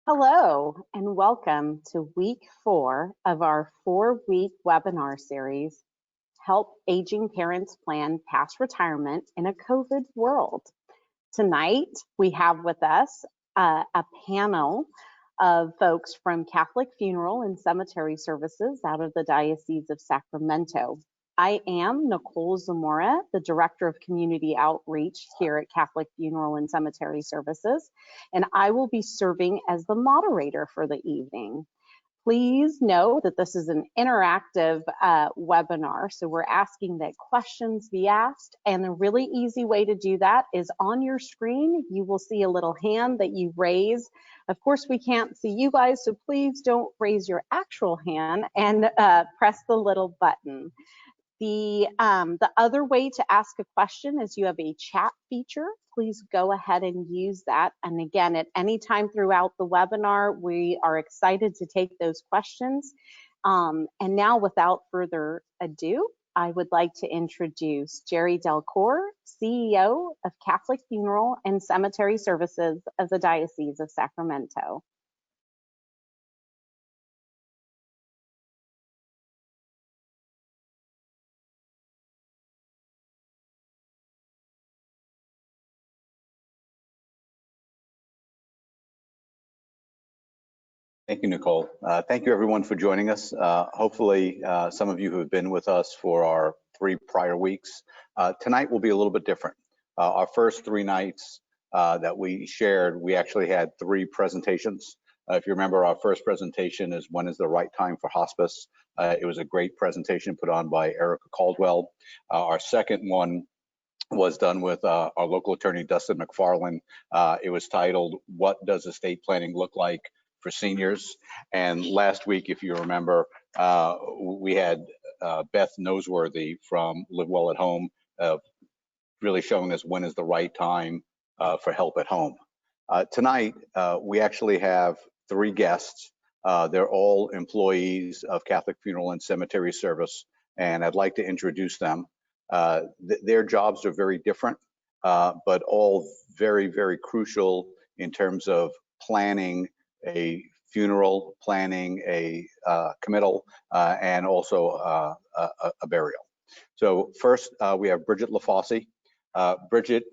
Hello, and welcome to week 4 of our 4-week webinar series, Help Aging Parents Plan Past Retirement in a COVID World. Tonight, we have with us a panel of folks from Catholic Funeral and Cemetery Services out of the Diocese of Sacramento. I am Nicole Zamora, the Director of Community Outreach here at Catholic Funeral and Cemetery Services, and I will be serving as the moderator for the evening. Please know that this is an interactive webinar, so we're asking that questions be asked, and a really easy way to do that is on your screen. You will see a little hand that you raise. Of course, we can't see you guys, so please don't raise your actual hand and press the little button. The other way to ask a question is you have a chat feature. Please go ahead and use that. And again, at any time throughout the webinar, we are excited to take those questions. And now, without further ado, I would like to introduce Jerry Delcourt, CEO of Catholic Funeral and Cemetery Services of the Diocese of Sacramento. Thank you, Nicole. Thank you, everyone, for joining us. Hopefully, some of you who have been with us for our 3 prior weeks. Tonight will be a little bit different. Our first 3 nights that we shared, we actually had 3 presentations. If you remember, our first presentation is When is the Right Time for Hospice? It was a great presentation put on by Erica Caldwell. Our second one was done with our local attorney, Dustin McFarland. It was titled, What Does Estate Planning Look Like for Seniors? And last week, if you remember, we had Beth Noseworthy from Live Well at Home, really showing us when is the right time for help at home. Tonight, we actually have 3 guests. They're all employees of Catholic Funeral and Cemetery Service, and I'd like to introduce them. Their jobs are very different, but all very, very crucial in terms of planning a funeral, planning a committal, and also a burial. So first, we have Bridget Lafossi. Bridget,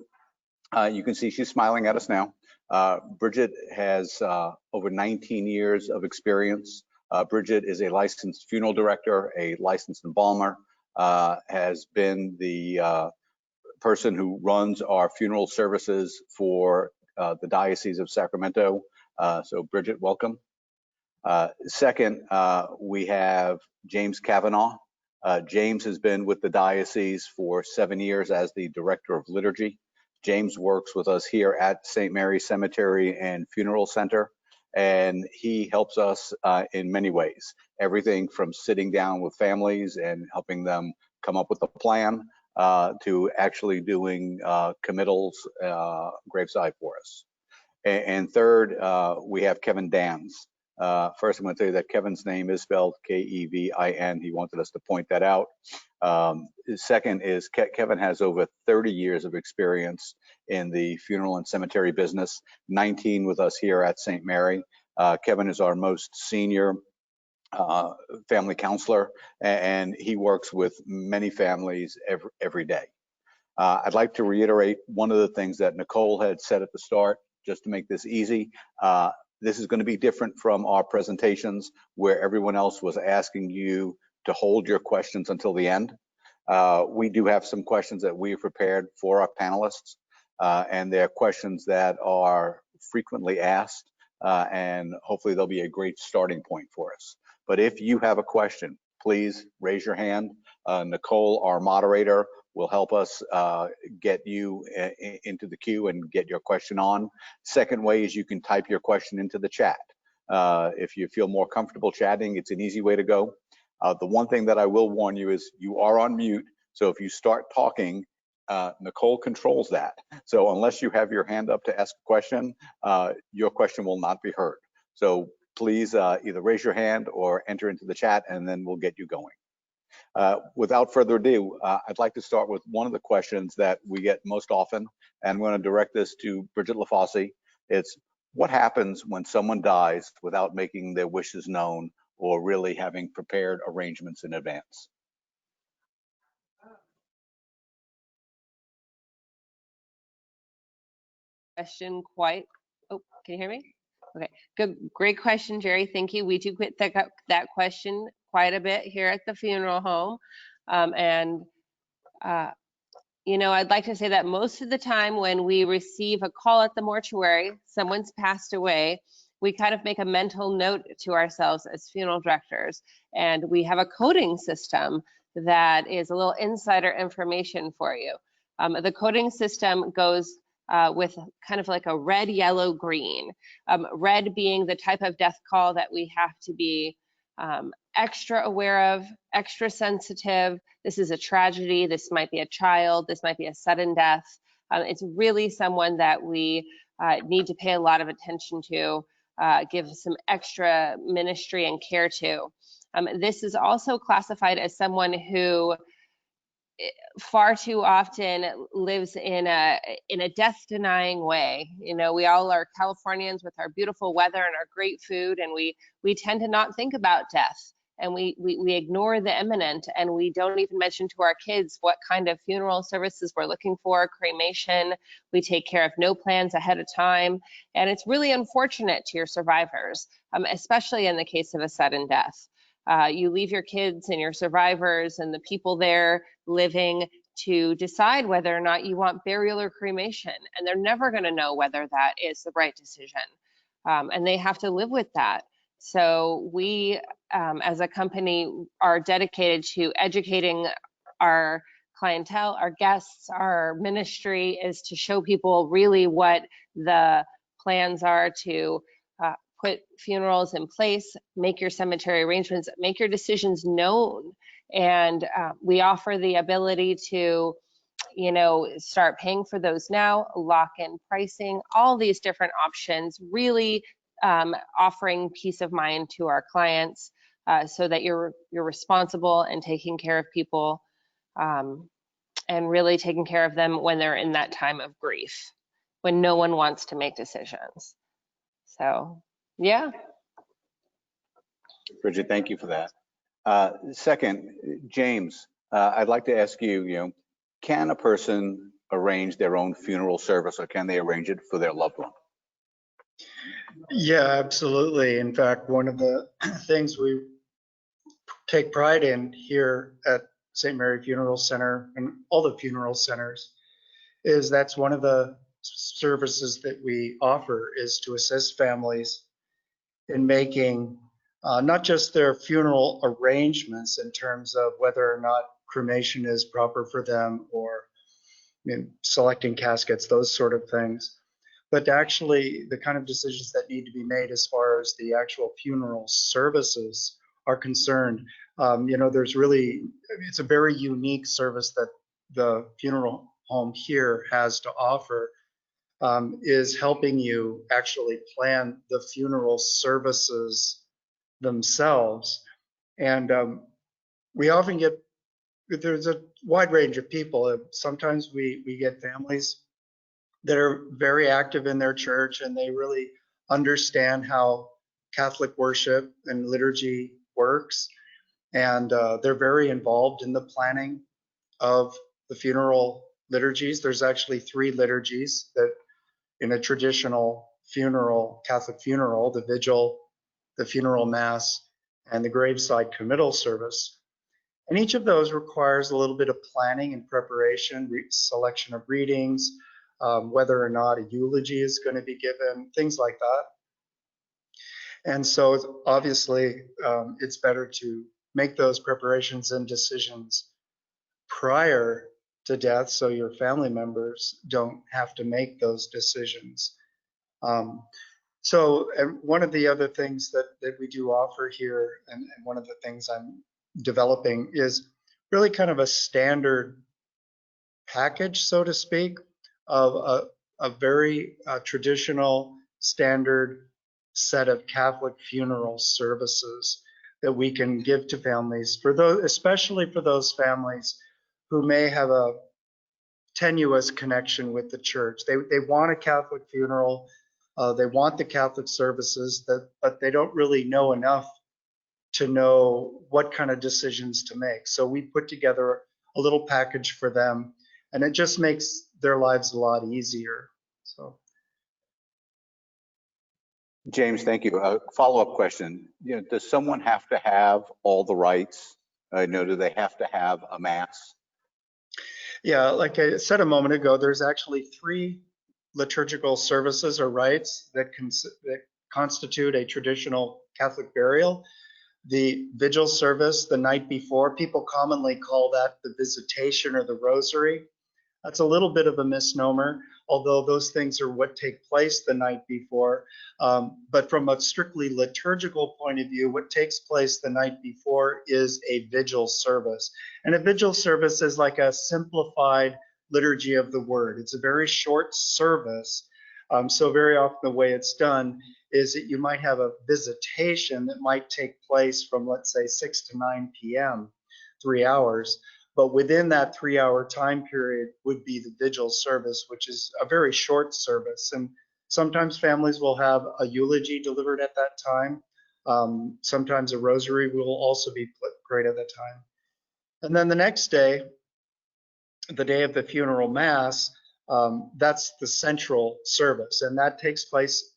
you can see she's smiling at us now. Bridget has over 19 years of experience. Bridget is a licensed funeral director, a licensed embalmer, has been the person who runs our funeral services for the Diocese of Sacramento. So Bridget, welcome. Second, we have James Cavanaugh. James has been with the diocese for 7 years as the Director of Liturgy. James works with us here at St. Mary's Cemetery and Funeral Center, and he helps us in many ways. Everything from sitting down with families and helping them come up with a plan to actually doing committals graveside for us. And third, we have Kevin Danz. First, I'm going to tell you that Kevin's name is spelled K-E-V-I-N. He wanted us to point that out. Second is Kevin has over 30 years of experience in the funeral and cemetery business, 19 with us here at St. Mary. Kevin is our most senior family counselor, and he works with many families every day. I'd like to reiterate one of the things that Nicole had said at the start, just to make this easy. This is going to be different from our presentations where everyone else was asking you to hold your questions until the end. We do have some questions that we've prepared for our panelists, and they're questions that are frequently asked, and hopefully they'll be a great starting point for us. But if you have a question, please raise your hand. Nicole, our moderator, will help us get you into the queue and get your question on. Second way is you can type your question into the chat. If you feel more comfortable chatting, it's an easy way to go. The one thing that I will warn you is you are on mute, so if you start talking, Nicole controls that. So unless you have your hand up to ask a question, your question will not be heard. So please either raise your hand or enter into the chat, and then we'll get you going. Without further ado, I'd like to start with one of the questions that we get most often, and I'm going to direct this to Bridget Lafossi. It's, What happens when someone dies without making their wishes known or really having prepared arrangements in advance? Question quite, oh, can you hear me? Okay, good, great question, Jerry. Thank you. We do get that question quite a bit here at the funeral home. You know, I'd like to say that most of the time when we receive a call at the mortuary, someone's passed away, we kind of make a mental note to ourselves as funeral directors. And we have a coding system that is a little insider information for you. The coding system goes with kind of like a red, yellow, green. Red being the type of death call that we have to be extra aware of, extra sensitive. This is a tragedy. This might be a child. This might be a sudden death. It's really someone that we need to pay a lot of attention to, give some extra ministry and care to. This is also classified as someone who far too often lives in a death-denying way. You know, we all are Californians with our beautiful weather and our great food, and we tend to not think about death, and we ignore the imminent, and we don't even mention to our kids what kind of funeral services we're looking for, cremation. We take care of no plans ahead of time, and it's really unfortunate to your survivors, especially in the case of a sudden death. You leave your kids and your survivors and the people there living to decide whether or not you want burial or cremation, and they're never going to know whether that is the right decision, and they have to live with that. So we, as a company, are dedicated to educating our clientele, our guests. Our ministry is to show people really what the plans are to put funerals in place, make your cemetery arrangements, make your decisions known. And we offer the ability to, you know, start paying for those now, lock in pricing, all these different options, really offering peace of mind to our clients so that you're responsible and taking care of people and really taking care of them when they're in that time of grief, when no one wants to make decisions. So, yeah. Bridget, thank you for that. Second, James, I'd like to ask you, you know, can a person arrange their own funeral service, or can they arrange it for their loved one? Yeah, absolutely. In fact, one of the things we take pride in here at St. Mary Funeral Center and all the funeral centers is that's one of the services that we offer is to assist families in making not just their funeral arrangements in terms of whether or not cremation is proper for them or selecting caskets, those sort of things, but actually the kind of decisions that need to be made as far as the actual funeral services are concerned. You know, there's really, it's a very unique service that the funeral home here has to offer, is helping you actually plan the funeral services themselves. And we often get, there's a wide range of people. Sometimes we get families that are very active in their church and they really understand how Catholic worship and liturgy works. And they're very involved in the planning of the funeral liturgies. There's actually 3 liturgies that in a traditional funeral, Catholic funeral: the Vigil, the funeral mass, and the graveside committal service. And each of those requires a little bit of planning and preparation, selection of readings, whether or not a eulogy is going to be given, things like that. And so obviously it's better to make those preparations and decisions prior to death so your family members don't have to make those decisions. So one of the other things that we do offer here, and one of the things I'm developing, is really kind of a standard package, so to speak, of a very traditional standard set of Catholic funeral services that we can give to families, for those, especially for those families who may have a tenuous connection with the church. They want a Catholic funeral, They want the Catholic services, but they don't really know enough to know what kind of decisions to make. So we put together a little package for them, and it just makes their lives a lot easier. So, James, thank you. Follow-up question. Does someone have to have all the rites? Do they have to have a mass? yeah, like I said a moment ago, there's actually 3 liturgical services or rites that constitute a traditional Catholic burial. The Vigil Service the night before, people commonly call that the Visitation or the Rosary. That's a little bit of a misnomer, although those things are what take place the night before. But from a strictly liturgical point of view, what takes place the night before is a vigil service. And a vigil service is like a simplified liturgy of the word. It's a very short service. So very often the way it's done is that you might have a visitation that might take place from, let's say, 6 to 9 p.m., 3 hours. But within that 3-hour time period would be the vigil service, which is a very short service. And sometimes families will have a eulogy delivered at that time. Sometimes a rosary will also be prayed at that time. And then the next day, the day of the funeral mass, that's the central service. And that takes place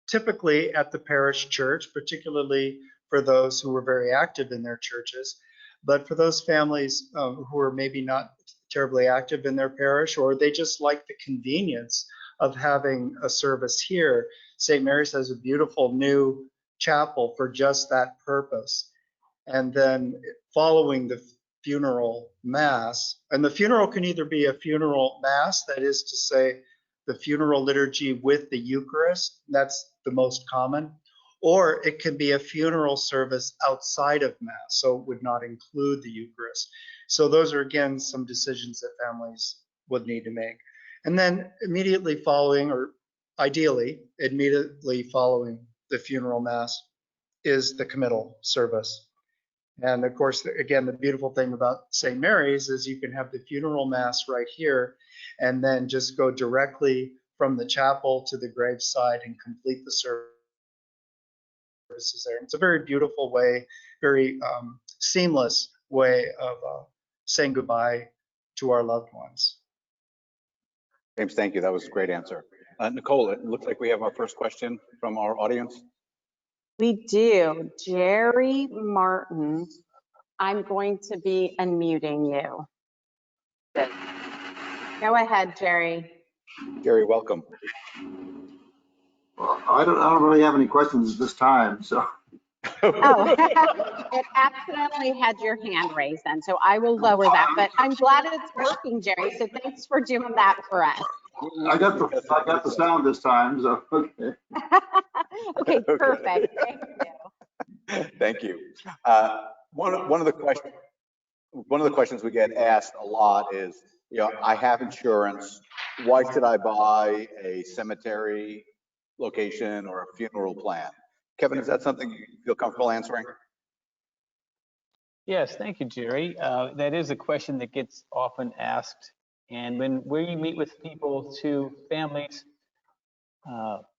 typically at the parish church, particularly for those who were very active in their churches. But for those families who are maybe not terribly active in their parish, or they just like the convenience of having a service here, St. Mary's has a beautiful new chapel for just that purpose. And then following the funeral mass, and the funeral can either be a funeral mass, that is to say, the funeral liturgy with the Eucharist, that's the most common, or it can be a funeral service outside of Mass, so it would not include the Eucharist. So those are, again, some decisions that families would need to make. And then immediately following, or ideally, immediately following the funeral Mass is the committal service. And of course, again, the beautiful thing about St. Mary's is you can have the funeral Mass right here, and then just go directly from the chapel to the graveside and complete the services there. It's a very beautiful way, very seamless way of saying goodbye to our loved ones. James, thank you. That was a great answer. Nicole, it looks like we have our first question from our audience. We do. Jerry Martin, I'm going to be unmuting you. Go ahead, Jerry. Jerry, welcome. Well, I don't really have any questions this time, so. Oh, it accidentally had your hand raised then, so I will lower that, but I'm glad it's working, Jerry, so thanks for doing that for us. I got the sound this time, so okay. Okay, perfect. Thank you. Thank you. One of the questions we get asked a lot is, I have insurance. Why should I buy a cemetery location or a funeral plan? Kevin, is that something you feel comfortable answering? Yes, thank you, Jerry. That is a question that gets often asked. And when we meet with people, to families,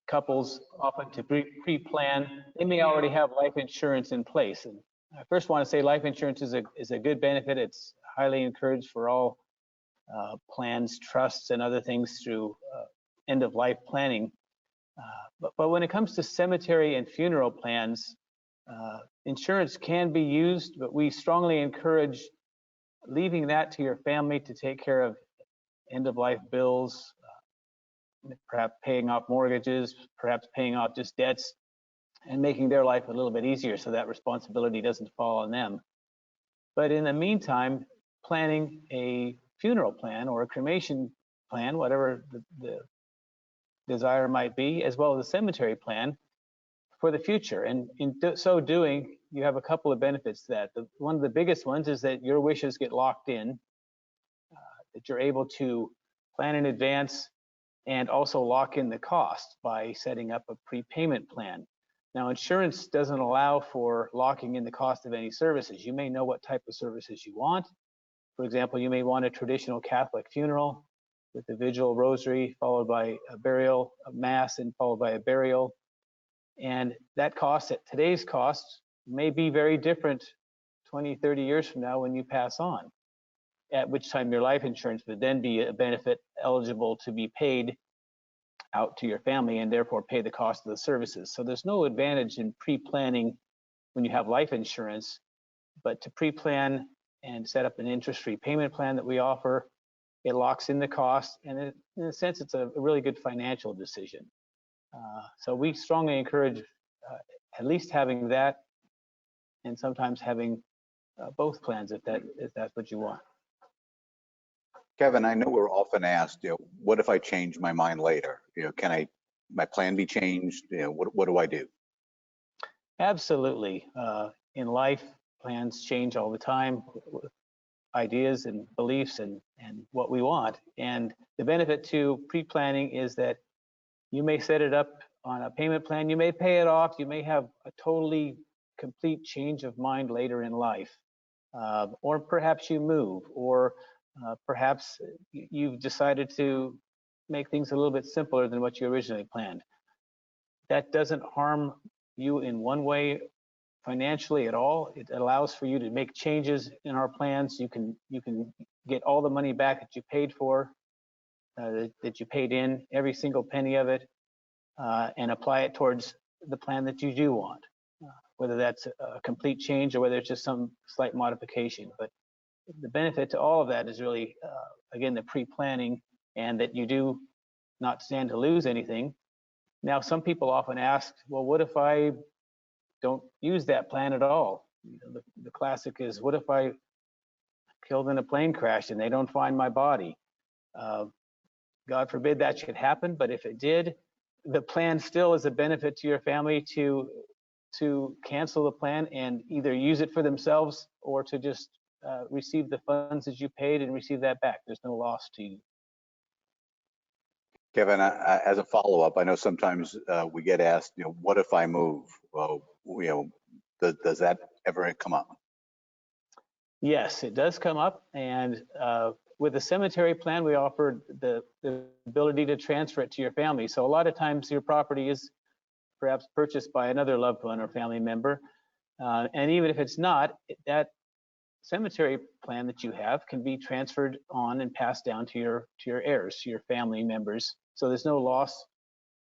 couples, often to pre-plan, they may already have life insurance in place. And I first want to say life insurance is a good benefit. It's highly encouraged for all plans, trusts, and other things through end-of-life planning. But when it comes to cemetery and funeral plans, insurance can be used, but we strongly encourage leaving that to your family to take care of end-of-life bills, perhaps paying off mortgages, perhaps paying off just debts, and making their life a little bit easier so that responsibility doesn't fall on them. But in the meantime, planning a funeral plan or a cremation plan, whatever the desire might be, as well as a cemetery plan for the future. And in so doing, you have a couple of benefits to that. One of the biggest ones is that your wishes get locked in, that you're able to plan in advance and also lock in the cost by setting up a prepayment plan. Now, insurance doesn't allow for locking in the cost of any services. You may know what type of services you want. For example, you may want a traditional Catholic funeral. with the Vigil Rosary, followed by a burial, a Mass, and followed by a burial. And that cost, at today's cost, may be very different 20, 30 years from now when you pass on, at which time your life insurance would then be a benefit eligible to be paid out to your family and therefore pay the cost of the services. So there's no advantage in pre-planning when you have life insurance, but to pre-plan and set up an interest-free payment plan that we offer, it locks in the cost, and in a sense, it's a really good financial decision. So we strongly encourage at least having that, and sometimes having both plans if that's what you want. Kevin, I know we're often asked, what if I change my mind later? Can my plan be changed? What do I do? Absolutely. In life, plans change all the time, with ideas and beliefs and what we want. And the benefit to pre-planning is that you may set it up on a payment plan, you may pay it off, you may have a totally complete change of mind later in life. Or perhaps you move, or perhaps you've decided to make things a little bit simpler than what you originally planned. That doesn't harm you in one way financially at all. It allows for you to make changes in our plans. You can get all the money back that you paid for, that you paid in, every single penny of it, and apply it towards the plan that you do want, whether that's a complete change or whether it's just some slight modification. But the benefit to all of that is really, again, the pre-planning, and that you do not stand to lose anything. Now, some people often ask, well, what if I don't use that plan at all? The classic is, what if I killed in a plane crash and they don't find my body? God forbid that should happen, but if it did, the plan still is a benefit to your family to cancel the plan and either use it for themselves or to just receive the funds that you paid and receive that back. There's no loss to you. Kevin, as a follow-up, I know sometimes we get asked, what if I move? Well, does that ever come up? Yes, it does come up, and with the cemetery plan, we offer the ability to transfer it to your family. So a lot of times your property is perhaps purchased by another loved one or family member, and even if it's not, that cemetery plan that you have can be transferred on and passed down to your heirs, to your family members. So there's no loss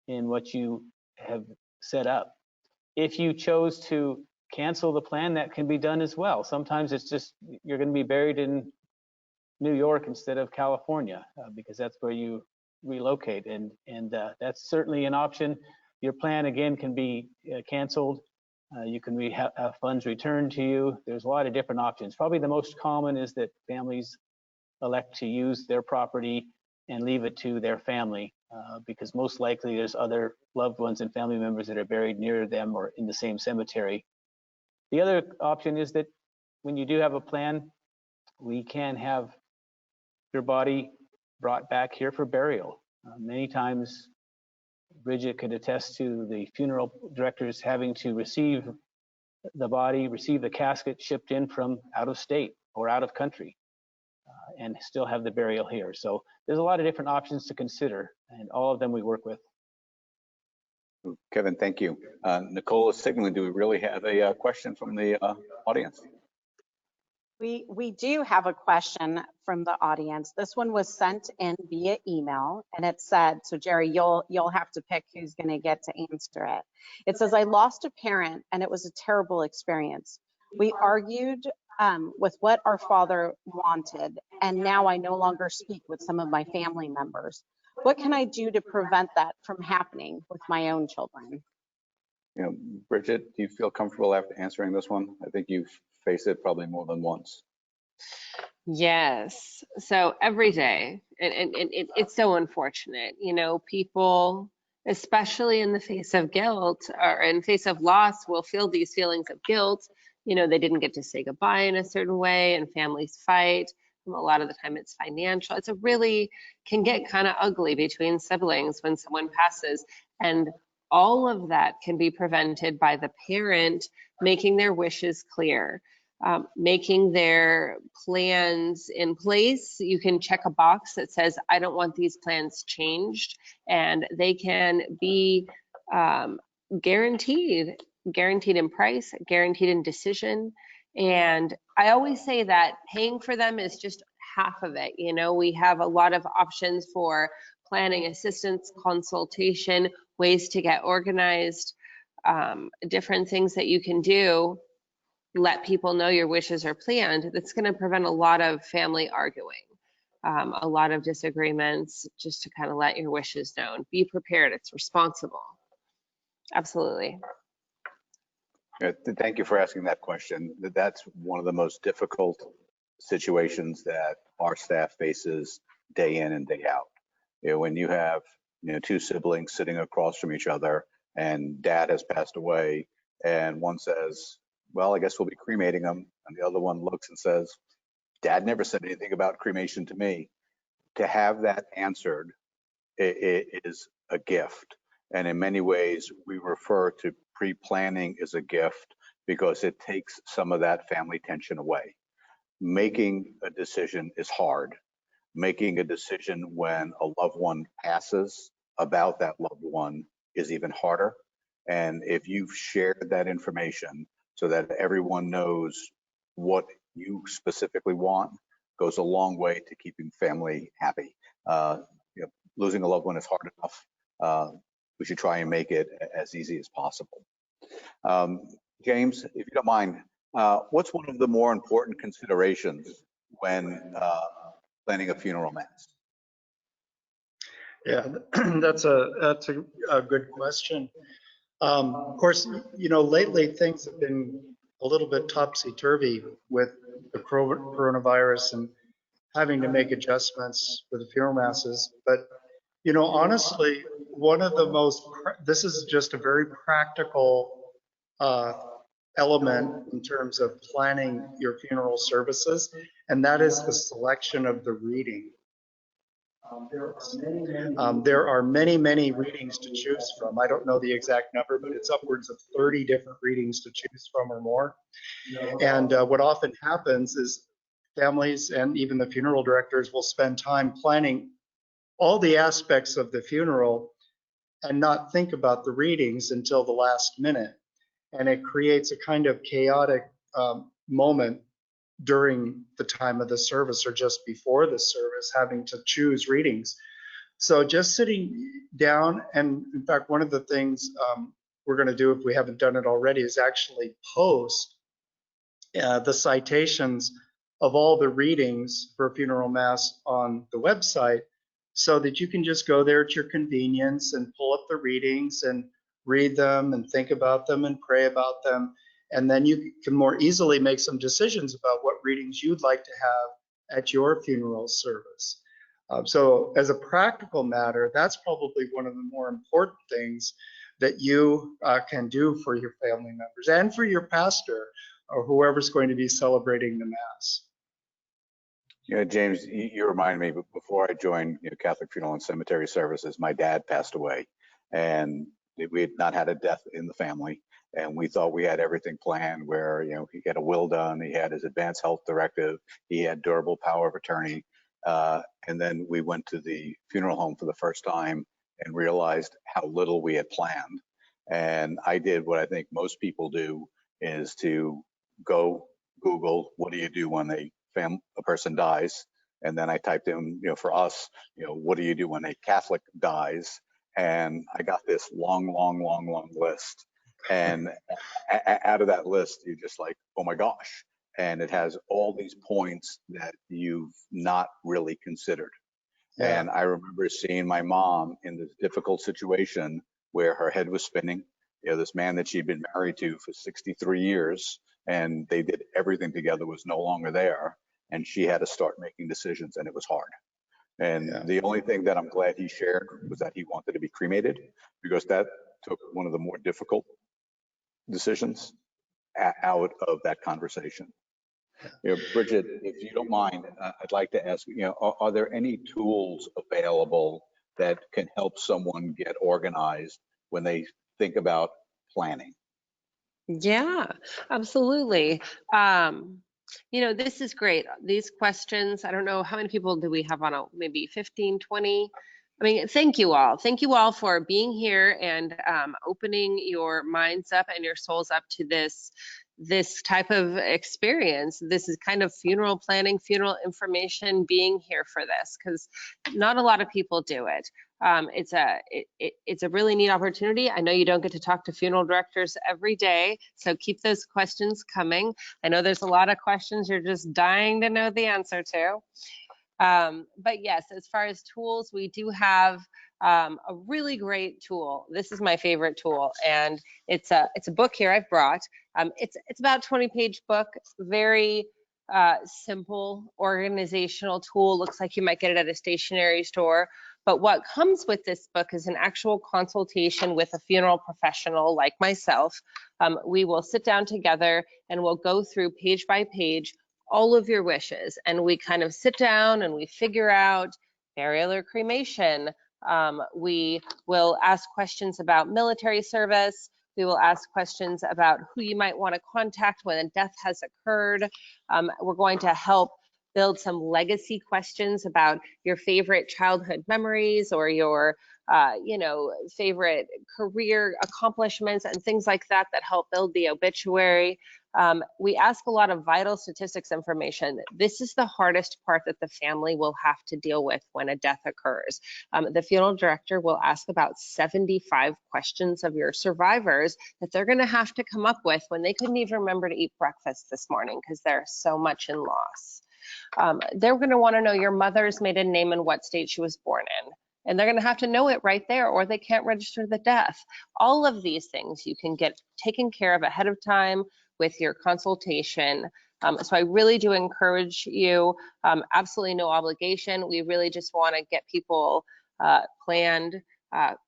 in what you have set up. If you chose to cancel the plan, that can be done as well. Sometimes it's just you're going to be buried in New York instead of California because that's where you relocate, and that's certainly an option. Your plan again can be canceled. You can have funds returned to you. There's a lot of different options. Probably the most common is that families elect to use their property and leave it to their family because most likely there's other loved ones and family members that are buried near them or in the same cemetery. The other option is that when you do have a plan, we can have your body brought back here for burial. Many times, Bridget could attest to the funeral directors having to receive the body, receive the casket shipped in from out of state or out of country, and still have the burial here. So there's a lot of different options to consider, and all of them we work with. Kevin, thank you. Nicole is signaling, do we really have a question from the audience? We do have a question from the audience. This one was sent in via email, and it said, so Jerry, you'll have to pick who's going to get to answer it. It says, I lost a parent and it was a terrible experience. We argued with what our father wanted, and now I no longer speak with some of my family members. What can I do to prevent that from happening with my own children? Bridget, do you feel comfortable after answering this one? I think you've faced it probably more than once. Yes. So every day, and it's so unfortunate, people, especially in the face of guilt or in face of loss, will feel these feelings of guilt. They didn't get to say goodbye in a certain way, and families fight. A lot of the time it's financial. It's can get kind of ugly between siblings when someone passes. And all of that can be prevented by the parent making their wishes clear. making their plans in place. You can check a box that says, I don't want these plans changed, and they can be guaranteed in price, guaranteed in decision. And I always say that paying for them is just half of it. You know, we have a lot of options for planning assistance, consultation, ways to get organized, different things that you can do. Let people know your wishes are planned. That's going to prevent a lot of family arguing, a lot of disagreements, just to kind of let your wishes known. Be prepared. It's responsible. Absolutely. Thank you for asking that question. That's one of the most difficult situations that our staff faces day in and day out. You know, when you have, you know, two siblings sitting across from each other and dad has passed away, and one says, well, I guess we'll be cremating him, and the other one looks and says, dad never said anything about cremation to me. To have that answered, it is a gift. And in many ways, we refer to pre-planning as a gift because it takes some of that family tension away. Making a decision is hard. Making a decision when a loved one passes about that loved one is even harder. And if you've shared that information so that everyone knows what you specifically want, goes a long way to keeping family happy. You know, losing a loved one is hard enough. We should try and make it as easy as possible. James, if you don't mind, what's one of the more important considerations when planning a funeral mass? Yeah, that's a good question. Of course, you know, lately things have been a little bit topsy-turvy with the coronavirus and having to make adjustments for the funeral masses. But, you know, honestly, one of the most, this is just a very practical element in terms of planning your funeral services, and that is the selection of the reading. There are many, many readings to choose from. I don't know the exact number, but it's upwards of 30 different readings to choose from or more. And what often happens is families and even the funeral directors will spend time planning all the aspects of the funeral and not think about the readings until the last minute. And it creates a kind of chaotic moment during the time of the service or just before the service, having to choose readings. So just sitting down, and in fact, one of the things we're going to do, if we haven't done it already, is actually post the citations of all the readings for a funeral mass on the website, so that you can just go there at your convenience and pull up the readings and read them and think about them and pray about them. And then you can more easily make some decisions about what readings you'd like to have at your funeral service. So as a practical matter, that's probably one of the more important things that you can do for your family members and for your pastor or whoever's going to be celebrating the Mass. You know, James, you remind me, before I joined Catholic Funeral and Cemetery Services, my dad passed away, and we had not had a death in the family. And we thought we had everything planned where, you know, he had a will done, he had his advanced health directive, he had durable power of attorney. And then we went to the funeral home for the first time and realized how little we had planned. And I did what I think most people do, is to go Google, what do you do when a person dies? And then I typed in, you know, for us, you know, what do you do when a Catholic dies? And I got this long list. And out of that list, you're just like, oh my gosh. And it has all these points that you've not really considered. Yeah. And I remember seeing my mom in this difficult situation where her head was spinning. You know, this man that she'd been married to for 63 years, and they did everything together, was no longer there. And she had to start making decisions, and it was hard. And the only thing that I'm glad he shared was that he wanted to be cremated, because that took one of the more difficult decisions out of that conversation. You know, Bridget, if you don't mind, I'd like to ask, you know, are there any tools available that can help someone get organized when they think about planning? Yeah, absolutely. This is great. These questions, I don't know, how many people do we have on maybe 15, 20? I mean, thank you all. Thank you all for being here and opening your minds up and your souls up to this type of experience. This is kind of funeral planning, funeral information, being here for this, because not a lot of people do it. It's a really neat opportunity. I know you don't get to talk to funeral directors every day, so keep those questions coming. I know there's a lot of questions you're just dying to know the answer to. But yes, as far as tools, we do have a really great tool. This is my favorite tool, and it's a book here I've brought. It's about a 20-page book, very simple organizational tool. Looks like you might get it at a stationery store. But what comes with this book is an actual consultation with a funeral professional like myself. We will sit down together and we'll go through page by page all of your wishes, and we kind of sit down and we figure out burial or cremation. We will ask questions about military service. We will ask questions about who you might want to contact when a death has occurred. We're going to help build some legacy questions about your favorite childhood memories or your favorite career accomplishments and things like that help build the obituary. We ask a lot of vital statistics information. This is the hardest part that the family will have to deal with when a death occurs. The funeral director will ask about 75 questions of your survivors that they're going to have to come up with when they couldn't even remember to eat breakfast this morning because there's so much in loss. They're going to want to know your mother's maiden name and what state she was born in. And they're going to have to know it right there, or they can't register the death. All of these things you can get taken care of ahead of time with your consultation. So I really do encourage you, absolutely no obligation. We really just want to get people planned.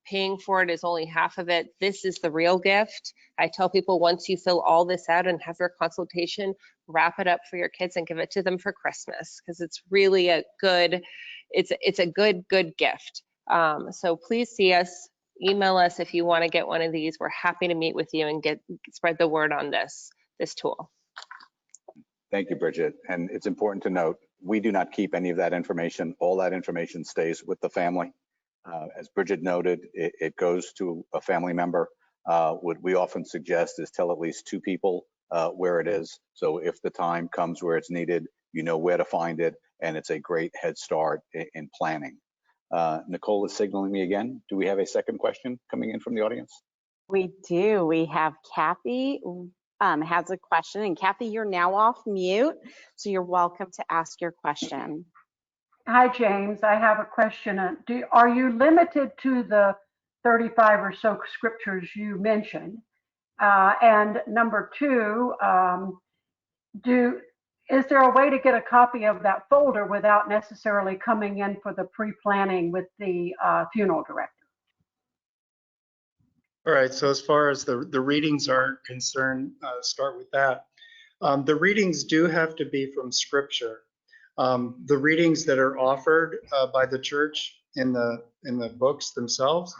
Paying for it is only half of it. This is the real gift. I tell people once you fill all this out and have your consultation, wrap it up for your kids and give it to them for Christmas, because it's really a good, it's a good gift. So please see us, email us if you want to get one of these. We're happy to meet with you and spread the word on this tool. Thank you, Bridget. And it's important to note, we do not keep any of that information. All that information stays with the family. As Bridget noted, it goes to a family member. What we often suggest is tell at least 2 people where it is. So if the time comes where it's needed, you know where to find it, and it's a great head start in planning. Nicole is signaling me again. Do we have a second question coming in from the audience? We do. We have Kathy has a question, and Kathy, you're now off mute, so you're welcome to ask your question. Hi, James. I have a question. Are you limited to the 35 or so scriptures you mentioned? And number 2, is there a way to get a copy of that folder without necessarily coming in for the pre-planning with the funeral director? All right, so as far as the readings are concerned, start with that. The readings do have to be from Scripture. The readings that are offered by the church in the books themselves,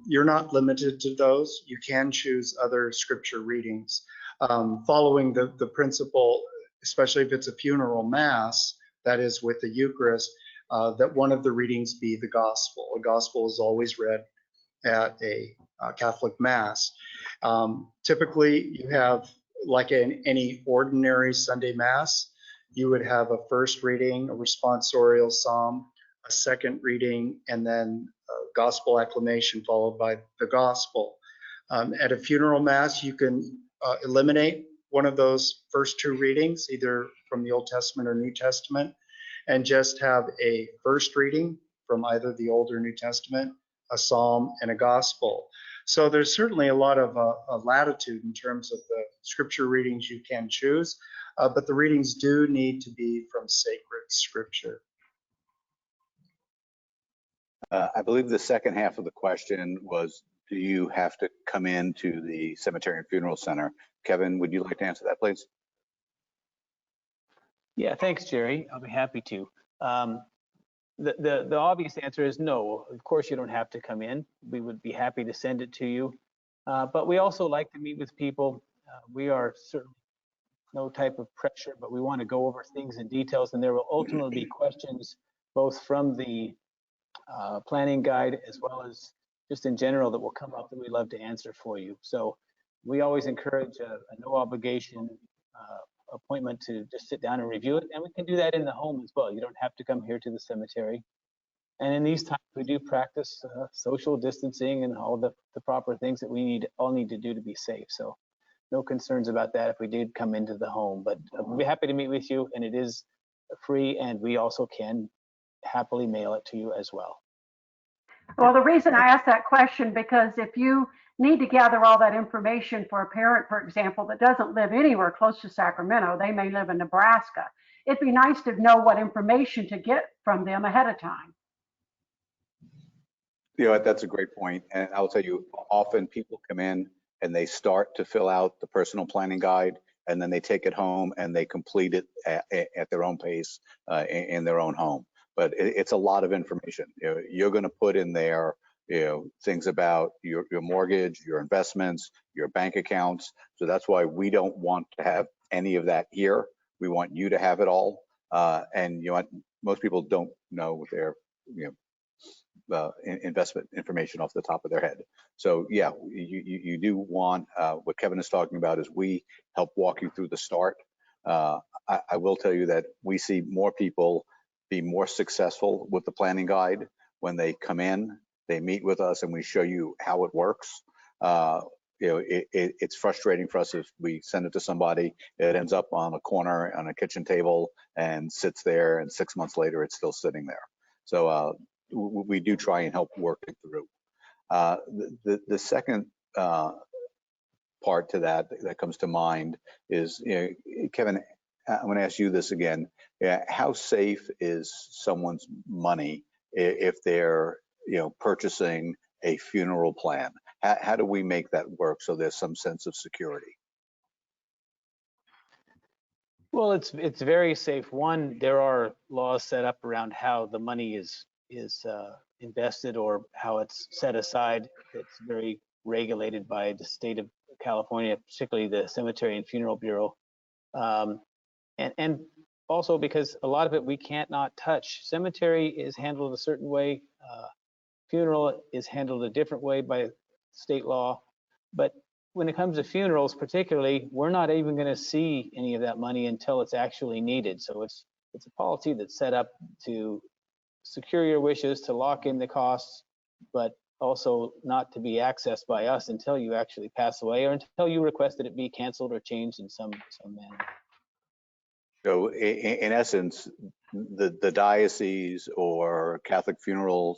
you're not limited to those. You can choose other Scripture readings, following the principle, especially if it's a funeral mass, that is with the Eucharist, that one of the readings be the Gospel. A Gospel is always read at a Catholic Mass. Typically, you have, like in any ordinary Sunday Mass, you would have a first reading, a responsorial psalm, a second reading, and then a gospel acclamation followed by the gospel. At a funeral Mass, you can eliminate one of those first 2 readings, either from the Old Testament or New Testament, and just have a first reading from either the Old or New Testament, a psalm, and a gospel. So there's certainly a lot of latitude in terms of the scripture readings you can choose, but the readings do need to be from sacred scripture. I believe the second half of the question was, do you have to come into the cemetery and funeral center? Kevin, would you like to answer that, please? Yeah, thanks, Jerry. I'll be happy to. The obvious answer is no. Of course, you don't have to come in. We would be happy to send it to you. But we also like to meet with people. We are certainly no type of pressure, but we want to go over things in details, and there will ultimately be questions both from the planning guide as well as just in general that will come up that we'd love to answer for you. So we always encourage a no obligation appointment to just sit down and review it, and we can do that in the home as well. You don't have to come here to the cemetery. And in these times, we do practice social distancing and all the proper things that we all need to do to be safe. So no concerns about that if we did come into the home, but I'd be happy to meet with you, and it is free, and we also can happily mail it to you as well. Well, the reason I asked that question, because if you need to gather all that information for a parent, for example, that doesn't live anywhere close to Sacramento, they may live in Nebraska, it'd be nice to know what information to get from them ahead of time. You know, that's a great point. And I'll tell you, often people come in and they start to fill out the personal planning guide, and then they take it home and they complete it at their own pace in their own home. But it's a lot of information. You know, you're going to put in there, you know, things about your mortgage, your investments, your bank accounts. So that's why we don't want to have any of that here. We want you to have it all. And you know, most people don't know their, you know, investment information off the top of their head. So yeah, you do want, what Kevin is talking about is we help walk you through the start. I will tell you that we see more people be more successful with the planning guide when they come in, they meet with us, and we show you how it works. You know, it's frustrating for us if we send it to somebody, it ends up on a corner on a kitchen table and sits there, and 6 months later it's still sitting there. So we do try and help work it through. The second part to that comes to mind is, you know, Kevin, I'm going to ask you this again. How safe is someone's money if they're, you know, purchasing a funeral plan? How do we make that work so there's some sense of security? Well, it's very safe. One, there are laws set up around how the money is invested or how it's set aside. It's very regulated by the state of California, particularly the Cemetery and Funeral Bureau. And also because a lot of it we can't not touch. Cemetery is handled a certain way. Funeral is handled a different way by state law. But when it comes to funerals particularly, we're not even going to see any of that money until it's actually needed. So it's a policy that's set up to secure your wishes, to lock in the costs, but also not to be accessed by us until you actually pass away or until you request that it be canceled or changed in some manner. So in essence, the diocese or Catholic funeral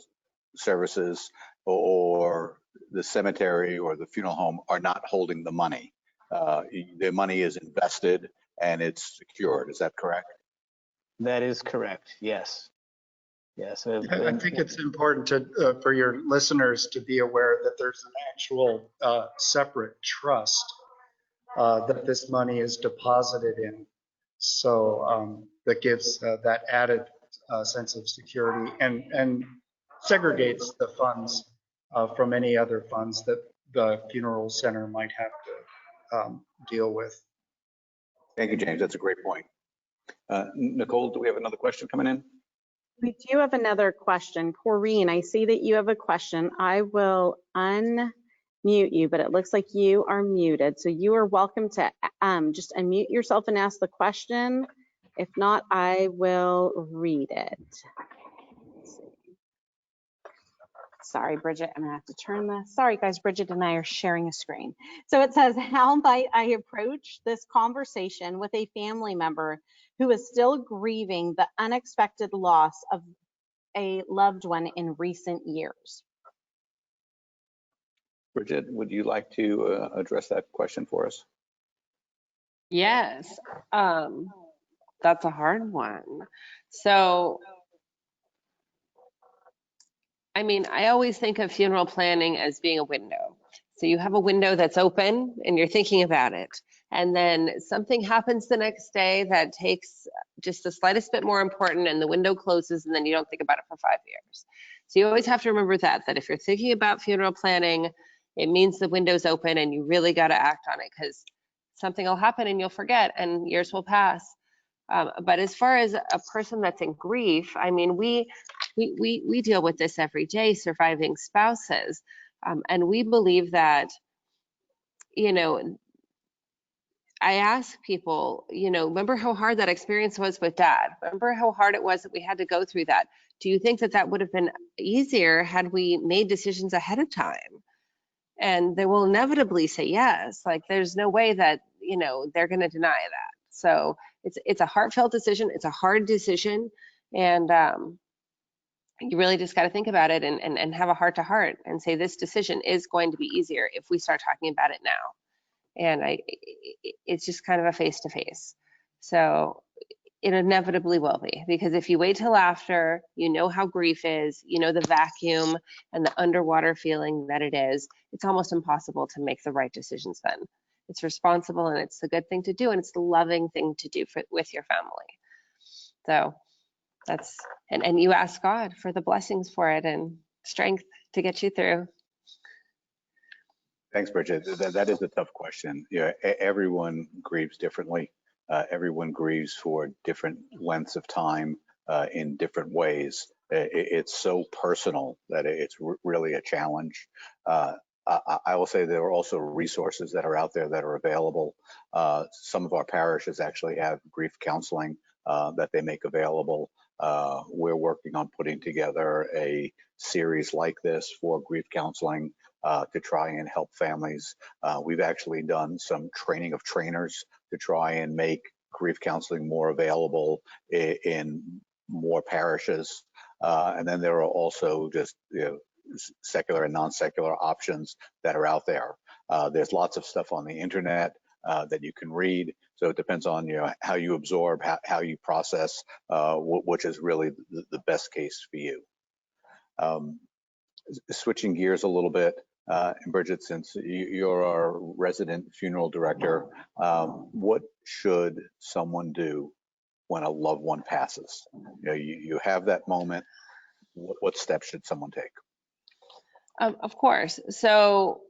services or the cemetery or the funeral home are not holding the money. The money is invested and it's secured. Is that correct? That is correct. Yes. Yes. I think it's important to for your listeners to be aware that there's an actual separate trust that this money is deposited in. So that gives that added sense of security and segregates the funds from any other funds that the funeral center might have to deal with. Thank you, James. That's a great point. Nicole, do we have another question coming in? We do have another question. Corrine, I see that you have a question. I will unmute you, but it looks like you are muted. So you are welcome to just unmute yourself and ask the question. If not, I will read it. Sorry, Bridget, I'm gonna have to turn this. Sorry guys, Bridget and I are sharing a screen. So it says, how might I approach this conversation with a family member who is still grieving the unexpected loss of a loved one in recent years? Bridget, would you like to address that question for us? Yes, that's a hard one. So, I mean, I always think of funeral planning as being a window. So you have a window that's open and you're thinking about it. And then something happens the next day that takes just the slightest bit more important and the window closes and then you don't think about it for 5 years. So you always have to remember that if you're thinking about funeral planning, it means the window's open and you really got to act on it, because something will happen and you'll forget and years will pass. But as far as a person that's in grief, I mean, we deal with this every day, surviving spouses. And we believe that, you know, I ask people, you know, remember how hard that experience was with Dad? Remember how hard it was that we had to go through that? Do you think that that would have been easier had we made decisions ahead of time? And they will inevitably say yes. Like, there's no way that, you know, they're going to deny that. So it's a heartfelt decision. It's a hard decision. And you really just got to think about it and have a heart to heart and say, this decision is going to be easier if we start talking about it now. And it's just kind of a face-to-face. So it inevitably will be, because if you wait till after, you know how grief is, you know the vacuum and the underwater feeling that it is, it's almost impossible to make the right decisions then. It's responsible and it's the good thing to do, and it's the loving thing to do with your family. So that's, and you ask God for the blessings for it and strength to get you through. Thanks, Bridget. That is a tough question. You know, everyone grieves differently. Everyone grieves for different lengths of time in different ways. It's so personal that it's really a challenge. I will say there are also resources that are out there that are available. Some of our parishes actually have grief counseling that they make available. We're working on putting together a series like this for grief counseling to try and help families. We've actually done some training of trainers to try and make grief counseling more available in more parishes. And then there are also just, you know, secular and non-secular options that are out there. There's lots of stuff on the internet that you can read. So it depends on, you know, how you absorb, how you process, which is really the best case for you. Switching gears a little bit, and Bridget, since you're our resident funeral director, what should someone do when a loved one passes? You know, you have that moment. What steps should someone take? Of course. So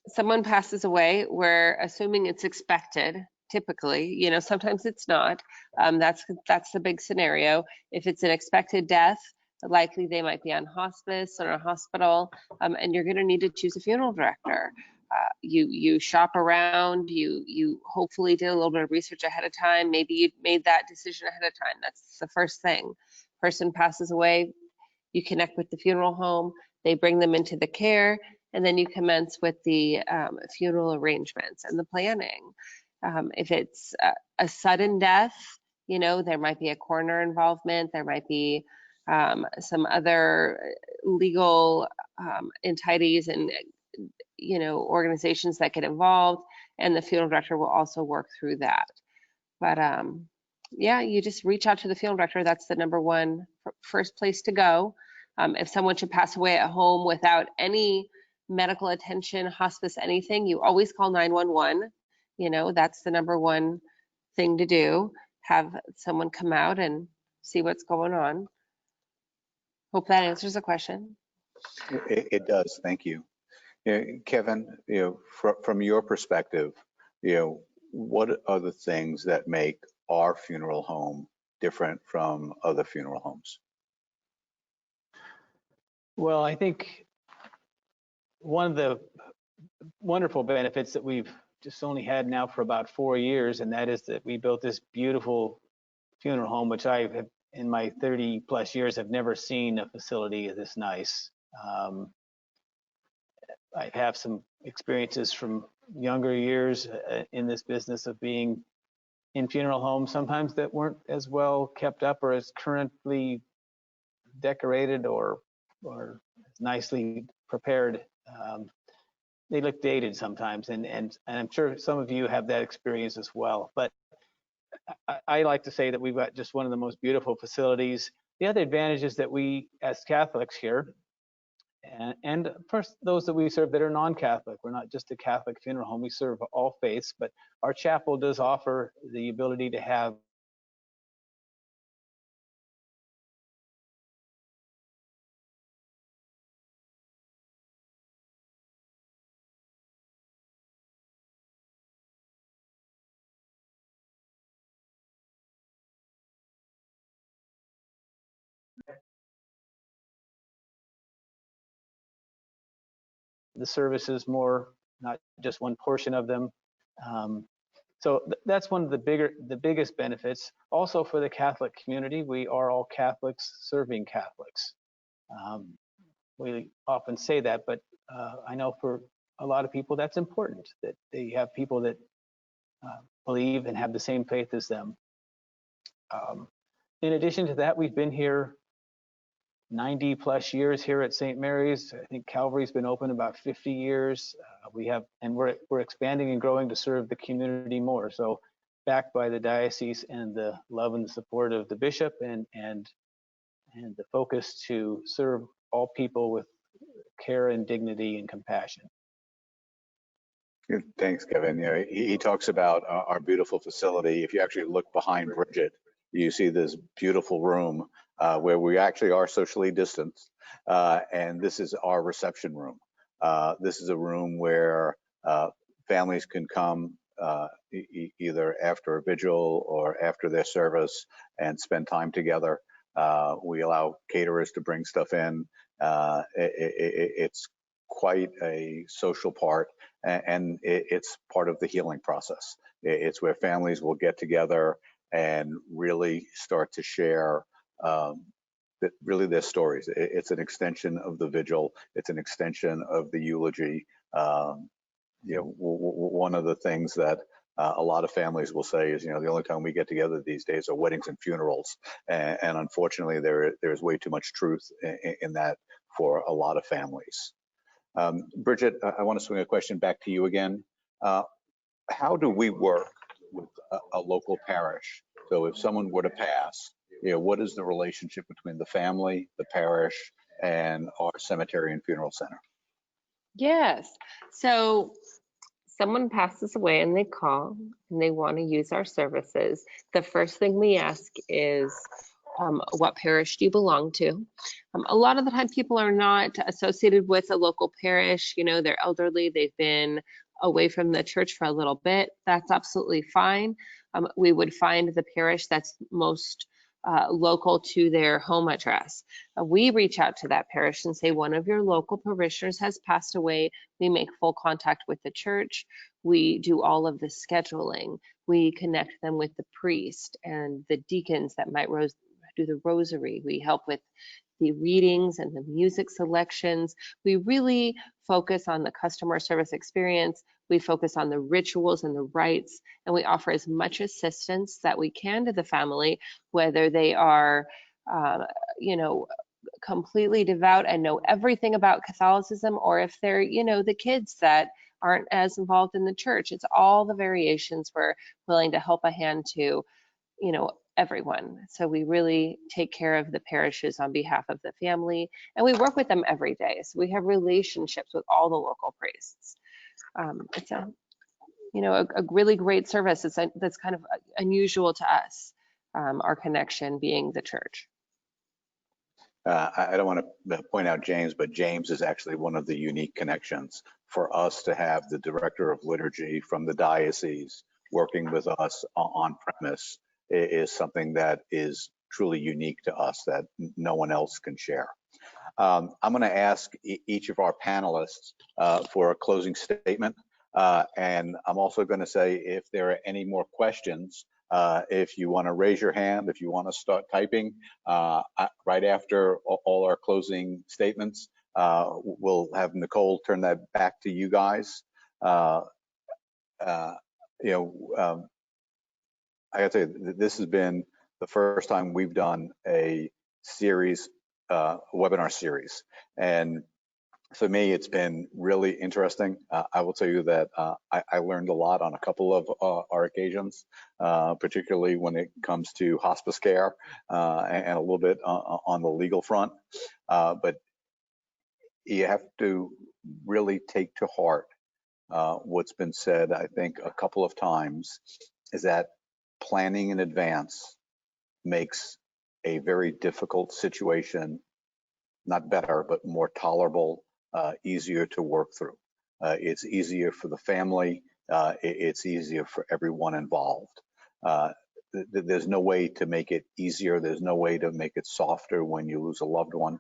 someone passes away, we're assuming it's expected. Typically, you know, sometimes it's not. That's the big scenario. If it's an expected death, likely they might be on hospice or a hospital, and you're going to need to choose a funeral director. You shop around, you hopefully did a little bit of research ahead of time. Maybe you made that decision ahead of time. That's the first thing. Person passes away, you connect with the funeral home, they bring them into the care, and then you commence with the funeral arrangements and the planning. If it's a sudden death, you know, there might be a coroner involvement, there might be some other legal entities and, you know, organizations that get involved, and the funeral director will also work through that. But yeah, you just reach out to the funeral director. That's the number one first place to go. If someone should pass away at home without any medical attention, hospice, anything, you always call 911. You know, that's the number one thing to do. Have someone come out and see what's going on. Hope that answers the question. It does. Thank you. You know, Kevin, you know, from your perspective, you know, what are the things that make our funeral home different from other funeral homes? Well, I think one of the wonderful benefits that we've just only had now for about 4 years, and that is that we built this beautiful funeral home, which I have, in my 30 plus years, have never seen a facility this nice. I have some experiences from younger years in this business of being in funeral homes, sometimes that weren't as well kept up or as currently decorated or as nicely prepared. They look dated sometimes, and I'm sure some of you have that experience as well. But I like to say that we've got just one of the most beautiful facilities. The other advantage is that we, as Catholics here, and first those that we serve that are non-Catholic, we're not just a Catholic funeral home, we serve all faiths, but our chapel does offer the ability to have the services more, not just one portion of them. So that's one of the biggest benefits. Also for the Catholic community, we are all Catholics serving Catholics. We often say that, but I know for a lot of people that's important, that they have people that believe and have the same faith as them. In addition to that, we've been here 90 plus years here at St. Mary's. I think Calvary's been open about 50 years. We're expanding and growing to serve the community more. So backed by the diocese and the love and the support of the bishop and the focus to serve all people with care and dignity and compassion. Thanks, Kevin. You know, he talks about our beautiful facility. If you actually look behind Bridget, you see this beautiful room where we actually are socially distanced. And this is our reception room. This is a room where families can come either after a vigil or after their service and spend time together. We allow caterers to bring stuff in. It's quite a social part, and it's part of the healing process. It's where families will get together and really start to share really their stories. It's an extension of the vigil. It's an extension of the eulogy. You know, one of the things that a lot of families will say is, you know, the only time we get together these days are weddings and funerals. And unfortunately, there's way too much truth in that for a lot of families. Bridget, I want to swing a question back to you again. How do we work with a local parish? So if someone were to pass, you know, what is the relationship between the family, the parish, and our cemetery and funeral center? Yes. So someone passes away and they call and they want to use our services. The first thing we ask is, what parish do you belong to? A lot of the time people are not associated with a local parish. You know, they're elderly, they've been away from the church for a little bit. That's absolutely fine. We would find the parish that's most local to their home address. We reach out to that parish and say, one of your local parishioners has passed away. We make full contact with the church. We do all of the scheduling. We connect them with the priest and the deacons that might do the rosary. We help with the readings and the music selections. We really focus on the customer service experience. We focus on the rituals and the rites, and we offer as much assistance that we can to the family, whether they are, you know, completely devout and know everything about Catholicism, or if they're, you know, the kids that aren't as involved in the church. It's all the variations. We're willing to help a hand to, you know, everyone. So we really take care of the parishes on behalf of the family, and we work with them every day. So we have relationships with all the local priests. It's a, you know, a really great service. That's kind of unusual to us, our connection being the church. I don't want to point out James, but James is actually one of the unique connections for us to have the director of liturgy from the diocese working with us on premise. Is something that is truly unique to us that no one else can share. I'm going to ask each of our panelists for a closing statement. And I'm also going to say, if there are any more questions, if you want to raise your hand, if you want to start typing right after all our closing statements, we'll have Nicole turn that back to you guys. I gotta tell you, this has been the first time we've done a series, webinar series. And for me, it's been really interesting. I will tell you that I learned a lot on a couple of our occasions, particularly when it comes to hospice care and a little bit on the legal front. But you have to really take to heart what's been said, I think, a couple of times, is that planning in advance makes a very difficult situation not better, but more tolerable, easier to work through. It's easier for the family. It's easier for everyone involved. There's no way to make it easier. There's no way to make it softer when you lose a loved one.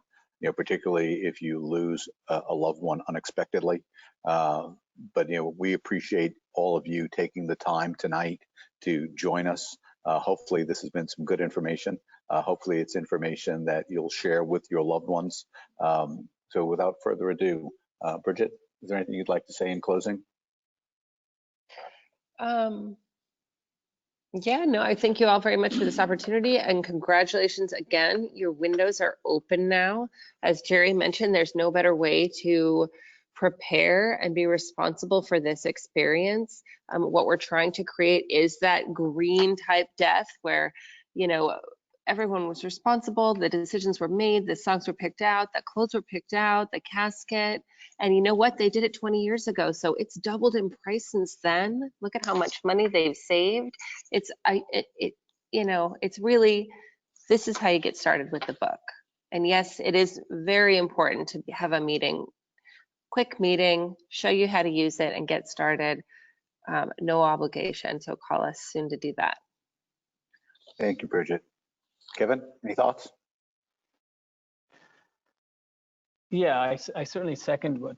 particularly if you lose a loved one unexpectedly. But we appreciate all of you taking the time tonight to join us. Hopefully this has been some good information. Hopefully it's information that you'll share with your loved ones. So without further ado, Bridget, is there anything you'd like to say in closing? Yeah, no, I thank you all very much for this opportunity, and congratulations again. Your windows are open now. As Jerry mentioned, there's no better way to prepare and be responsible for this experience. What we're trying to create is that green type death where, everyone was responsible, the decisions were made, the songs were picked out, the clothes were picked out, the casket, and you know what? They did it 20 years ago, so it's doubled in price since then. Look at how much money they've saved. It's really, this is how you get started with the book. And yes, it is very important to have a meeting, quick meeting, show you how to use it and get started. No obligation, so call us soon to do that. Thank you, Bridget. Kevin, any thoughts? Yeah, I certainly second what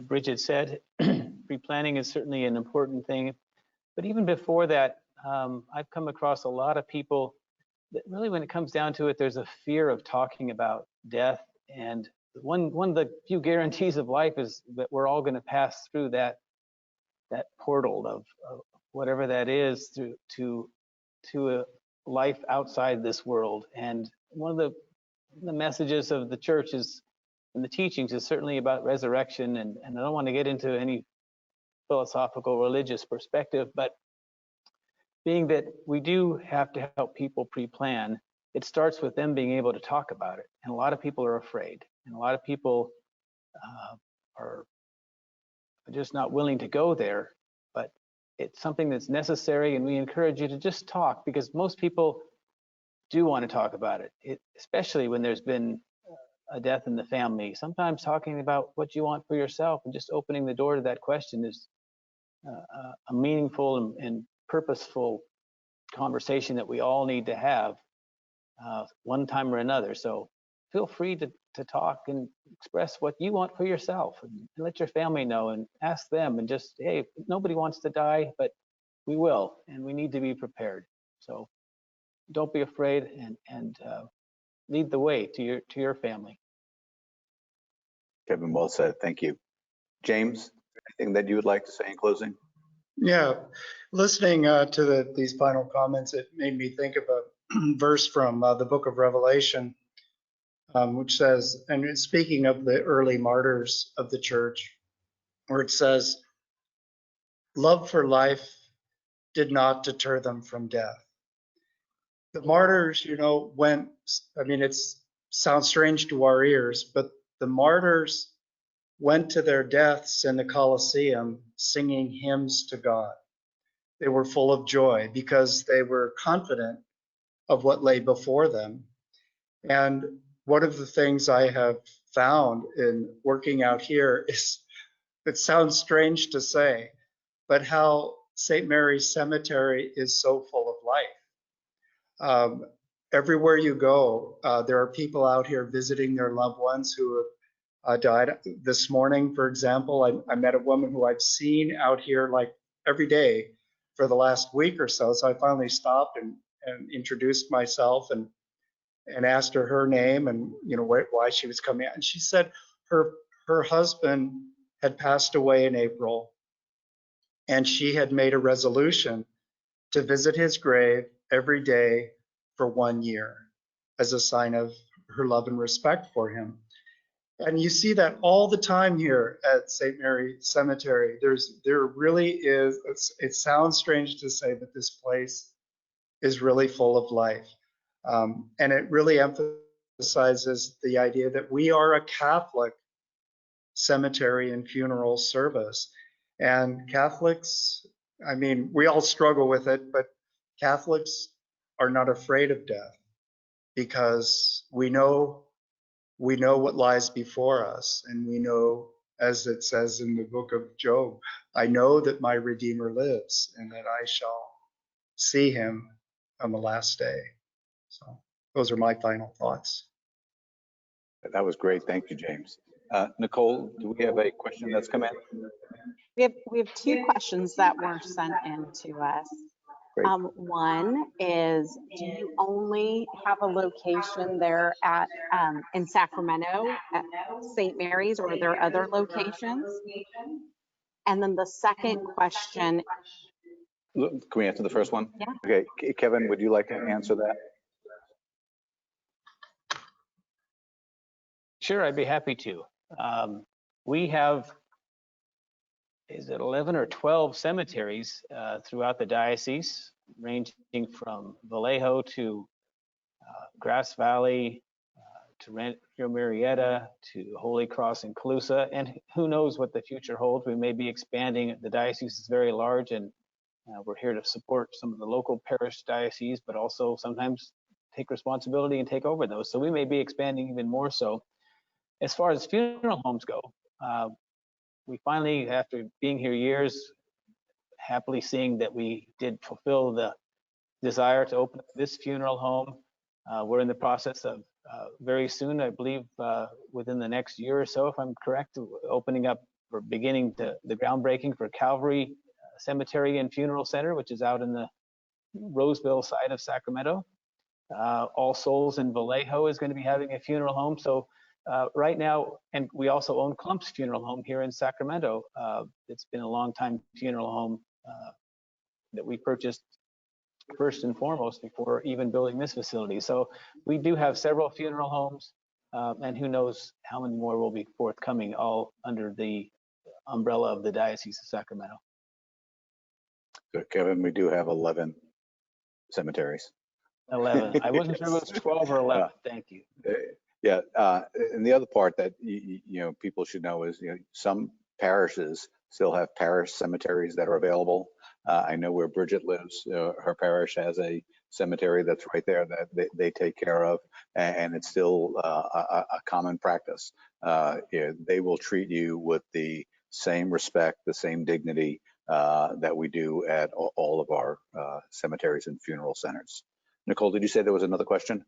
Bridget said. Pre-planning is certainly an important thing. But even before that, I've come across a lot of people that really, when it comes down to it, there's a fear of talking about death. And one of the few guarantees of life is that we're all going to pass through that portal of whatever that is to a life outside this world. And one of the messages of the church is, and the teachings is certainly about resurrection. And I don't want to get into any philosophical religious perspective, but being that we do have to help people pre-plan, it starts with them being able to talk about it. And a lot of people are afraid, and a lot of people are just not willing to go there. But it's something that's necessary, and we encourage you to just talk, because most people do want to talk about it, especially when there's been a death in the family. Sometimes talking about what you want for yourself and just opening the door to that question is a meaningful and purposeful conversation that we all need to have one time or another. So feel free to talk and express what you want for yourself, and let your family know, and ask them, and just, hey, nobody wants to die, but we will, and we need to be prepared. So don't be afraid, and lead the way to your family. Kevin, well said. Thank you. James, anything that you would like to say in closing? Yeah, listening to these final comments, it made me think of a verse from the book of Revelation, which says, and speaking of the early martyrs of the church, where it says, love for life did not deter them from death. The martyrs, went, it sounds strange to our ears, but the martyrs went to their deaths in the Colosseum singing hymns to God. They were full of joy because they were confident of what lay before them. And one of the things I have found in working out here is, it sounds strange to say, but how St. Mary's Cemetery is so full of life. Everywhere you go, there are people out here visiting their loved ones who have died. This morning, for example, I met a woman who I've seen out here like every day for the last week or so. So I finally stopped and introduced myself and asked her name and why she was coming out. And she said her husband had passed away in April, and she had made a resolution to visit his grave every day for 1 year as a sign of her love and respect for him. And you see that all the time here at St. Mary Cemetery. There really is, it sounds strange to say, but this place is really full of life. And it really emphasizes the idea that we are a Catholic cemetery and funeral service. And Catholics, we all struggle with it, but Catholics are not afraid of death, because we know what lies before us, and we know, as it says in the book of Job, I know that my Redeemer lives, and that I shall see him on the last day. So those are my final thoughts. That was great. Thank you, James. Nicole, do we have a question that's come in? We have two questions that were sent in to us. Great. One is, do you only have a location there at in Sacramento at St. Mary's, or are there other locations? And then the second question. Can we answer the first one? Yeah. Okay, Kevin, would you like to answer that? Sure, I'd be happy to. We have, is it 11 or 12 cemeteries throughout the diocese, ranging from Vallejo to Grass Valley, to Rancho Murrieta, to Holy Cross and Colusa, and who knows what the future holds. We may be expanding. The diocese is very large, and we're here to support some of the local parish dioceses, but also sometimes take responsibility and take over those. So we may be expanding even more so. As far as funeral homes go, we finally, after being here years, happily seeing that we did fulfill the desire to open up this funeral home. We're in the process of very soon, I believe within the next year or so, if I'm correct, opening up or beginning the groundbreaking for Calvary Cemetery and Funeral Center, which is out in the Roseville side of Sacramento. All Souls in Vallejo is going to be having a funeral home. So right now, and we also own Clump's Funeral Home here in Sacramento. It's been a long time funeral home that we purchased first and foremost before even building this facility. So we do have several funeral homes, and who knows how many more will be forthcoming, all under the umbrella of the Diocese of Sacramento. So Kevin, we do have 11 cemeteries. 11. I wasn't sure if it was 12 or 11. Thank you. Yeah, and the other part that people should know is some parishes still have parish cemeteries that are available. I know where Bridget lives, her parish has a cemetery that's right there that they take care of, and it's still a common practice. They will treat you with the same respect, the same dignity that we do at all of our cemeteries and funeral centers. Nicole, did you say there was another question?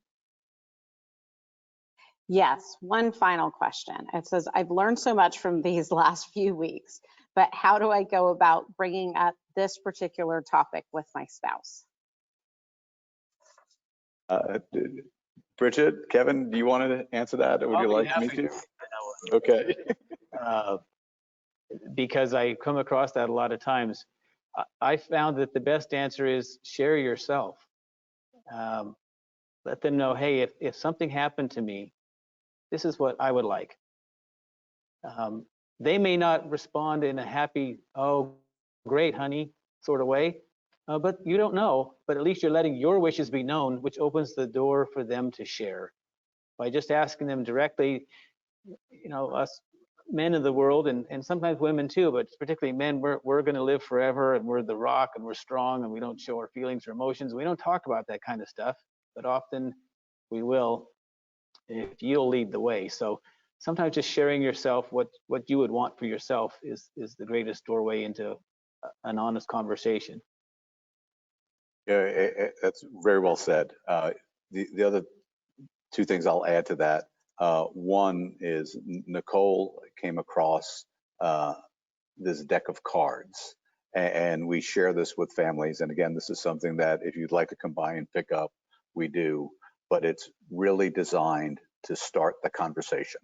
Yes, one final question. It says, I've learned so much from these last few weeks, but how do I go about bringing up this particular topic with my spouse? Bridget, Kevin, do you want to answer that, or would you like me to? Okay. Because I come across that a lot of times. I found that the best answer is share yourself. Let them know, hey, if something happened to me, this is what I would like. They may not respond in a happy, oh, great, honey, sort of way, but you don't know. But at least you're letting your wishes be known, which opens the door for them to share. By just asking them directly, us men of the world, and sometimes women too, but particularly men, we're going to live forever, and we're the rock, and we're strong, and we don't show our feelings or emotions. We don't talk about that kind of stuff, but often we will if you'll lead the way. So sometimes just sharing yourself, what you would want for yourself is the greatest doorway into an honest conversation. Yeah, that's very well said. The other two things I'll add to that. One is Nicole came across this deck of cards, and we share this with families. And again, this is something that if you'd like to come by and pick up, we do, but it's really designed to start the conversation.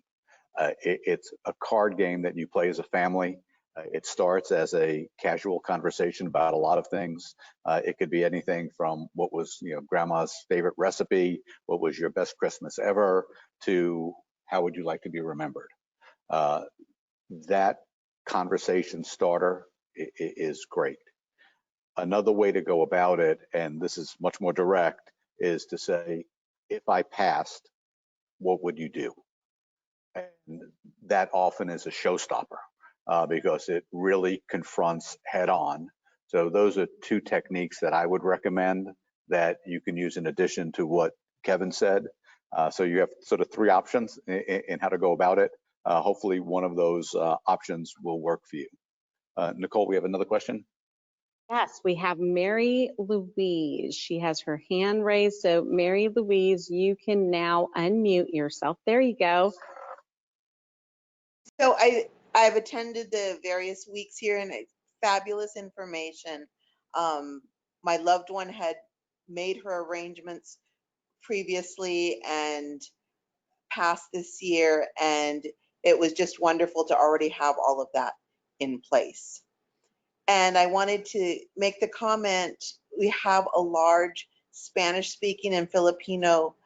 It's a card game that you play as a family. It starts as a casual conversation about a lot of things. It could be anything from what was grandma's favorite recipe, what was your best Christmas ever, to how would you like to be remembered. That conversation starter is great. Another way to go about it, and this is much more direct, is to say, if I passed, what would you do? And that often is a showstopper because it really confronts head on. So those are two techniques that I would recommend that you can use in addition to what Kevin said. So you have sort of three options in how to go about it. Hopefully one of those options will work for you. Nicole, we have another question. Yes, we have Mary Louise. She has her hand raised. So Mary Louise, you can now unmute yourself. There you go. So I've attended the various weeks here, and it's fabulous information. My loved one had made her arrangements previously and passed this year, and it was just wonderful to already have all of that in place. And I wanted to make the comment, we have a large Spanish speaking and Filipino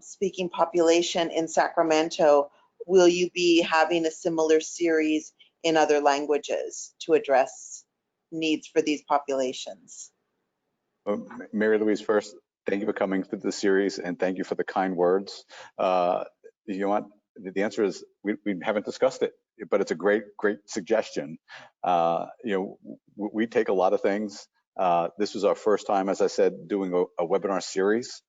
speaking population in Sacramento. Will you be having a similar series in other languages to address needs for these populations? Mary Louise, first, thank you for coming to the series and thank you for the kind words. You know what? The answer is we haven't discussed it, but it's a great suggestion. You know, we take a lot of things. This was our first time, as I said, doing a webinar series.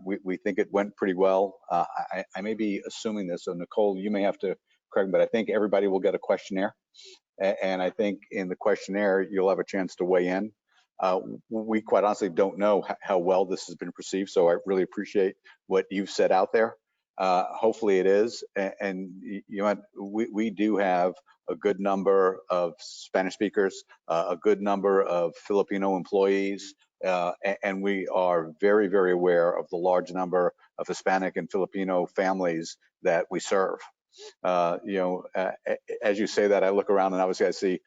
We think it went pretty well. I may be assuming this, so Nicole, you may have to correct me, but I think everybody will get a questionnaire. And I think in the questionnaire, you'll have a chance to weigh in. We quite honestly don't know how well this has been perceived, so I really appreciate what you've said out there. Hopefully it is, and you know what, we do have a good number of Spanish speakers, a good number of Filipino employees, and we are very aware of the large number of Hispanic and Filipino families that we serve. You know, as you say that, I look around and obviously I see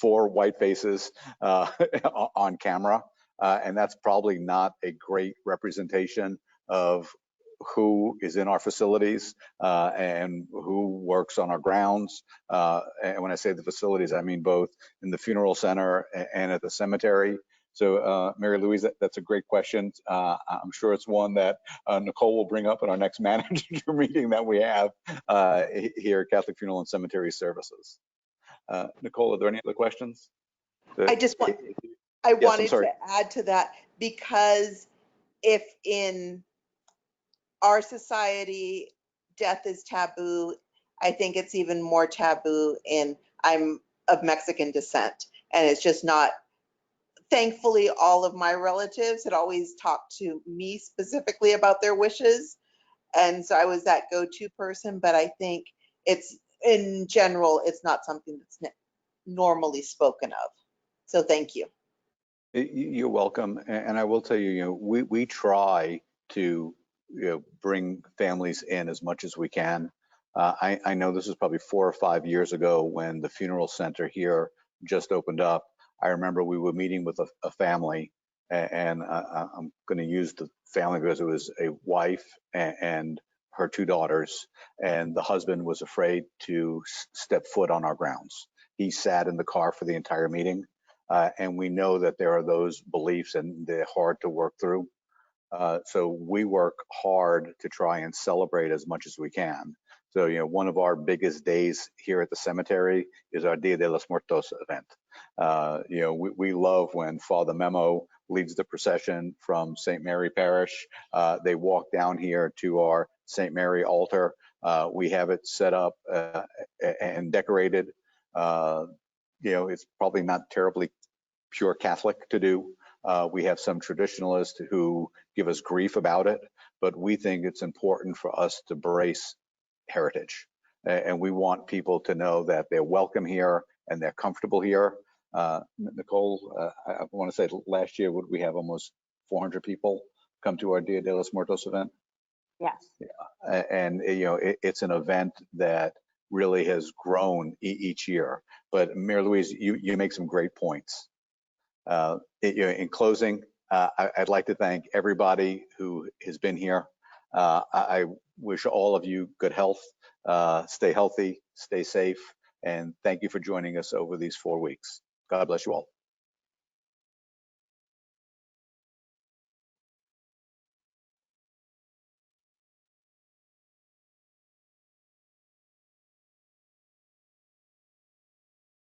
4 white faces on camera, and that's probably not a great representation of who is in our facilities and who works on our grounds. And when I say the facilities, I mean both in the funeral center and at the cemetery. So Mary Louise, that's a great question. I'm sure it's one that Nicole will bring up in our next manager meeting that we have here at Catholic Funeral and Cemetery Services. Nicole, are there any other questions? I wanted to add to that, because if in our society death is taboo, I think it's even more taboo I'm of Mexican descent, and it's just not. Thankfully, all of my relatives had always talked to me specifically about their wishes, and so I was that go-to person, but I think it's, in general, it's not something that's normally spoken of. So thank you. You're welcome. And I will tell you, you know, we try to, you know, bring families in as much as we can. I know this was probably 4 or 5 years ago when the funeral center here just opened up. I remember we were meeting with a family, and I'm going to use the family because it was a wife and her 2 daughters, and the husband was afraid to step foot on our grounds. He sat in the car for the entire meeting, and we know that there are those beliefs and they're hard to work through. So we work hard to try and celebrate as much as we can. So, you know, one of our biggest days here at the cemetery is our Dia de los Muertos event. You know, we love when Father Memo leads the procession from St. Mary Parish. They walk down here to our St. Mary altar. We have it set up and decorated. You know, it's probably not terribly pure Catholic to do. We have some traditionalists who give us grief about it, but we think it's important for us to brace heritage. And we want people to know that they're welcome here and they're comfortable here. Nicole, I want to say last year, would we have almost 400 people come to our Dia de los Muertos event? Yes. Yeah. And you know, it's an event that really has grown each year. But Mary Louise, you make some great points. You know, in closing, I'd like to thank everybody who has been here. I wish all of you good health, stay healthy, stay safe, and thank you for joining us over these 4 weeks. God bless you all.